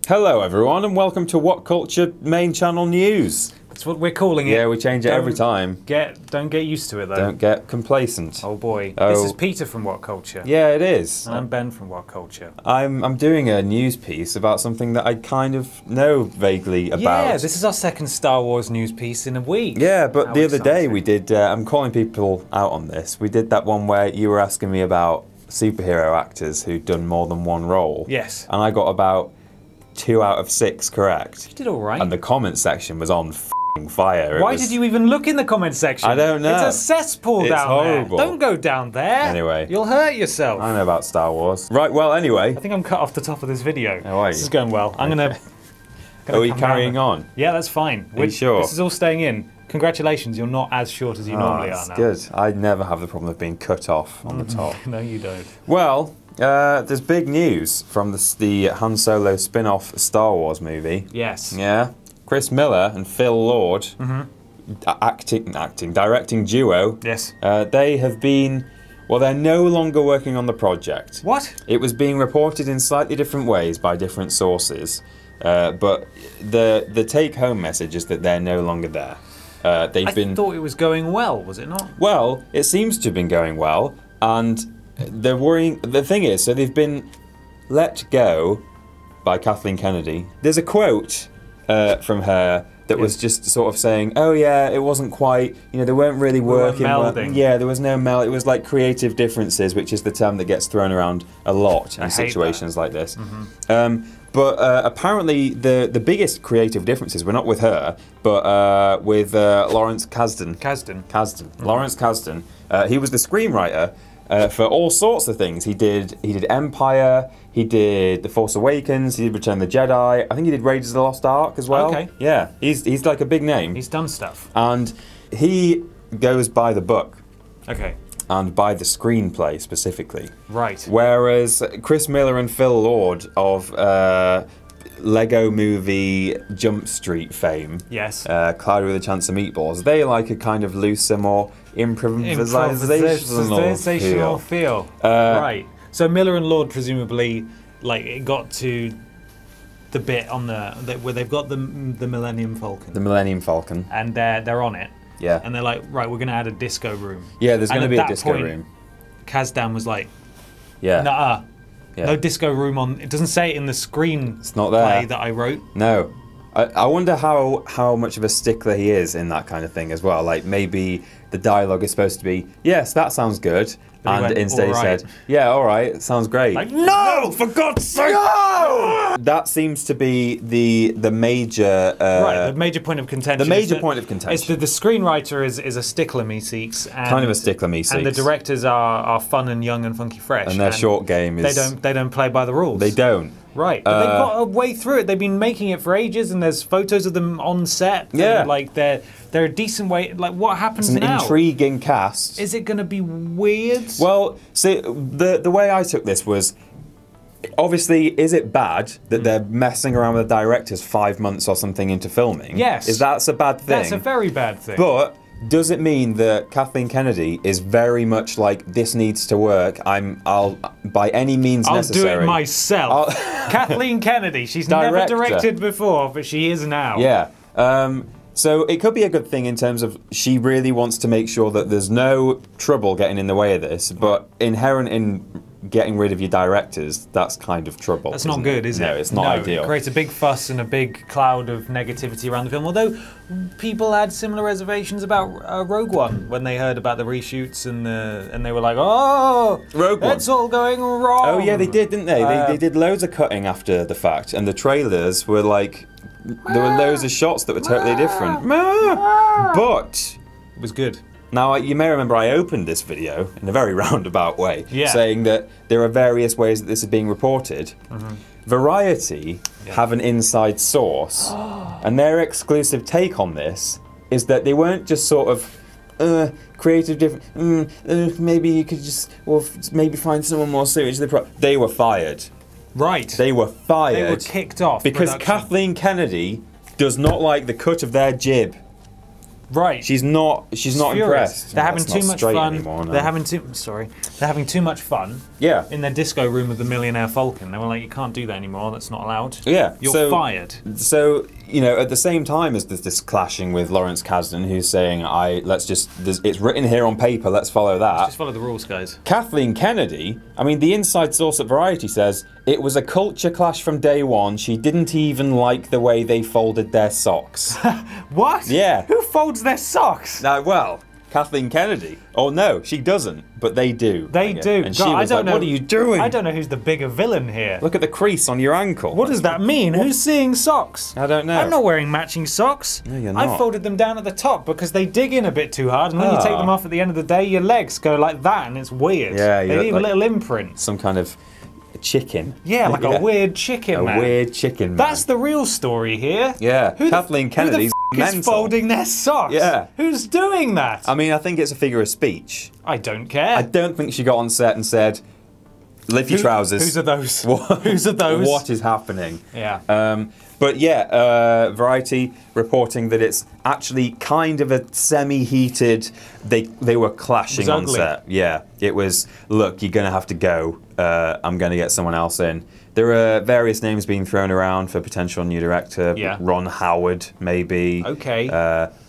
Hello everyone and welcome to Whatculture main channel news. That's what we're calling it. Yeah, we change it every time. Don't get used to it though. Don't get complacent. Oh boy. Oh. This is Peter from Whatculture. Yeah, it is. And I'm Ben from Whatculture. I'm doing a news piece about something that I kind of know vaguely about. Yeah, this is our second Star Wars news piece in a week. Yeah, but How the other day exciting. we did, I'm calling people out on this, we did that one where you were asking me about superhero actors who'd done more than one role. Yes. And I got about 2 out of 6 correct. You did alright. And the comment section was on f***ing fire. Why did you even look in the comment section? I don't know. It's a cesspool It's down horrible. there. Don't go down there. Anyway. You'll hurt yourself. I know about Star Wars. Right, well, anyway. I think I'm cut off the top of this video. Oh, are you? This is going well. I'm gonna Are we come carrying down. on? Yeah, that's fine. Are you sure? This is all staying in. Congratulations, you're not as short as you normally are That's now. good. I never have the problem of being cut off on the top. No, you don't. Well, there's big news from the Han Solo spin-off Star Wars movie. Yes. Yeah. Chris Miller and Phil Lord, directing duo. Yes. They have been, well, they're no longer working on the project. What? It was being reported in slightly different ways by different sources, but the take-home message is that they're no longer there. I thought it was going well, was it not? Well, it seems to have been going well, and they're worrying. The thing is, so they've been let go by Kathleen Kennedy. There's a quote from her that was just sort of saying, "Oh yeah, it wasn't quite. You know, they weren't really working. melding. Yeah, there was no meld. It was like creative differences, which is the term that gets thrown around a lot in situations like this." But apparently the biggest creative differences were not with her, but with Lawrence Kasdan. Lawrence Kasdan. He was the screenwriter for all sorts of things. He did Empire, he did The Force Awakens, he did Return of the Jedi. I think he did Raiders of the Lost Ark as well. Okay. Yeah, he's like a big name. He's done stuff. And he goes by the book. Okay. And by the screenplay specifically. Right. Whereas Chris Miller and Phil Lord of Lego Movie Jump Street fame, Yes. Cloudy with a Chance of Meatballs, they like a kind of looser, more improvisational feel. Right. So Miller and Lord presumably, like, it got to the bit on where they've got the Millennium Falcon. The Millennium Falcon. And they're on it. Yeah. And they're like, right, we're going to add a disco room. Yeah, there's going to be a disco point, room. Kasdan was like, Yeah. nah, Yeah. no disco room on. It doesn't say it in the screen It's not there. play that I wrote. No. I wonder how much of a stickler he is in that kind of thing as well. Like maybe the dialogue is supposed to be, yes, that sounds good. But he And went, instead he "Alright." said, yeah, all right, sounds great. Like, no, for God's sake! No! That seems to be the major... Right, the major point of contention. The major is point of Is contention. that the screenwriter is a stickler meseeks. And, Kind of a stickler meseeks. And the directors are fun and young and funky fresh. And their short game is... They don't play by the rules. They don't. Right, but they've got a way through it. They've been making it for ages, and there's photos of them on set. Yeah. And, like they're a decent way. Like, what happens It's an now? intriguing cast. Is it going to be weird? Well, see, the way I took this was, obviously, is it bad that they're messing around with the directors 5 months or something into filming? Yes. Is that a bad thing? That's a very bad thing. But does it mean that Kathleen Kennedy is very much like, this needs to work? I'll by any means necessary. I'll do it myself. Kathleen Kennedy. She's never Director. directed before, but she is now. Yeah. So it could be a good thing in terms of she really wants to make sure that there's no trouble getting in the way of this, but inherent in getting rid of your directors, that's kind of trouble. That's not good, is it? No, it's not ideal. It creates a big fuss and a big cloud of negativity around the film. Although people had similar reservations about Rogue One when they heard about the reshoots and they were like, "Oh, Rogue One. it's all going wrong." Oh yeah, they did, didn't they? They did loads of cutting after the fact, and the trailers were like, there were loads of shots that were totally different. But it was good. now, you may remember I opened this video in a very roundabout way, Yeah. saying that there are various ways that this is being reported. Variety have an inside source, and their exclusive take on this is that they weren't just sort of creative different. Maybe you could just, well, maybe find someone more suited to the They were fired. Right. They were fired. They were kicked off because production. Kathleen Kennedy does not like the cut of their jib. Right. She's not Furious. impressed. They're having That's too not much straight fun. anymore, no. They're having too. Sorry. They're having too much fun. Yeah. In their disco room of the Millionaire Falcon. They were like, you can't do that anymore, that's not allowed. Yeah. You're fired. So, you know, at the same time as this clashing with Lawrence Kasdan, who's saying, it's written here on paper, let's follow that. Just follow the rules, guys. Kathleen Kennedy, I mean, the inside source at Variety says, it was a culture clash from day one. She didn't even like the way they folded their socks. What? Yeah. Who folds their socks? Well, Kathleen Kennedy. Oh no, she doesn't, but they do. They do. And God, she was I don't like, know, what are you doing? I don't know who's the bigger villain here. Look at the crease on your ankle. What does that mean? Who's seeing socks? I don't know. I'm not wearing matching socks. No, you're not. I folded them down at the top because they dig in a bit too hard, and when you take them off at the end of the day, your legs go like that, and it's weird. Yeah, they leave like a little imprint. Some kind of chicken. Yeah, like a weird chicken, man. A weird chicken, man. That's the real story here. Yeah, Kathleen Kennedy's who the f is folding their socks? Yeah. Who's doing that? I mean, I think it's a figure of speech. I don't care. I don't think she got on set and said, lift your trousers. Whose are those? What? Whose are those? What is happening? Yeah. But yeah, Variety reporting that it's actually kind of a semi-heated. They were clashing on set. Yeah, it was. Look, you're gonna have to go. I'm gonna get someone else in. There are various names being thrown around for potential new director. Yeah. Ron Howard, maybe. Okay.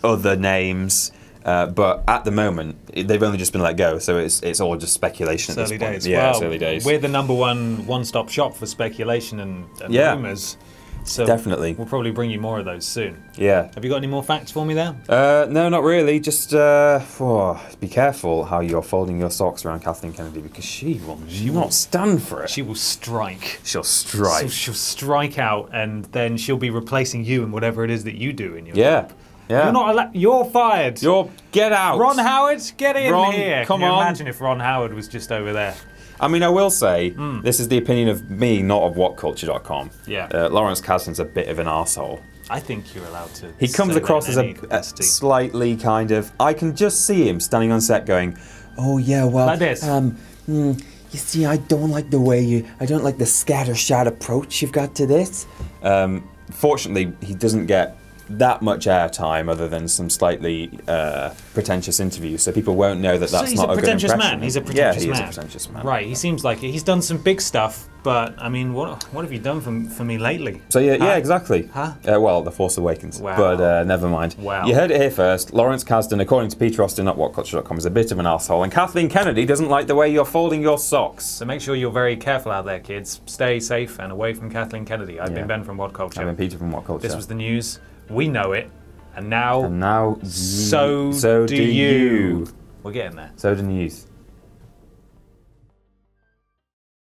Other names. But at the moment, they've only just been let go, so it's all just speculation at this point. Days. Yeah, well, it's early days. We're the number one-stop shop for speculation and rumours. So definitely. We'll probably bring you more of those soon. Yeah. Have you got any more facts for me there? No, not really. Just be careful how you're folding your socks around Kathleen Kennedy, because she will not stand for it. She will strike. She'll strike. So she'll strike out, and then she'll be replacing you in whatever it is that you do in your Yeah. job. Yeah. You're not allowed. You're fired. Get out. Ron Howard, get in Ron, here. come Can you on. imagine if Ron Howard was just over there? I mean, I will say, this is the opinion of me, not of Whatculture.com. Yeah. Lawrence Kasdan's a bit of an arsehole. I think you're allowed to. He comes say across that as in any a capacity. slightly kind of. I can just see him standing on set going, "Oh yeah, well, Like this. You see, I don't like the way I don't like the scattershot approach you've got to this." Fortunately, he doesn't get that much airtime other than some slightly pretentious interviews, so people won't know that that's not a good impression. He's a pretentious man. Yeah, he is a pretentious man. Right, he seems like it. He's done some big stuff, but I mean, what have you done for me lately? So yeah, exactly. Huh? Well, The Force Awakens. Wow. But never mind. Wow. You heard it here first. Lawrence Kasdan, according to Peter Austin at WhatCulture.com, is a bit of an asshole, and Kathleen Kennedy doesn't like the way you're folding your socks. So make sure you're very careful out there, kids. Stay safe and away from Kathleen Kennedy. I've been Ben from Whatculture. I've been Peter from WhatCulture. This was the news. We know it. And now so do you. you. We're getting there. So do news.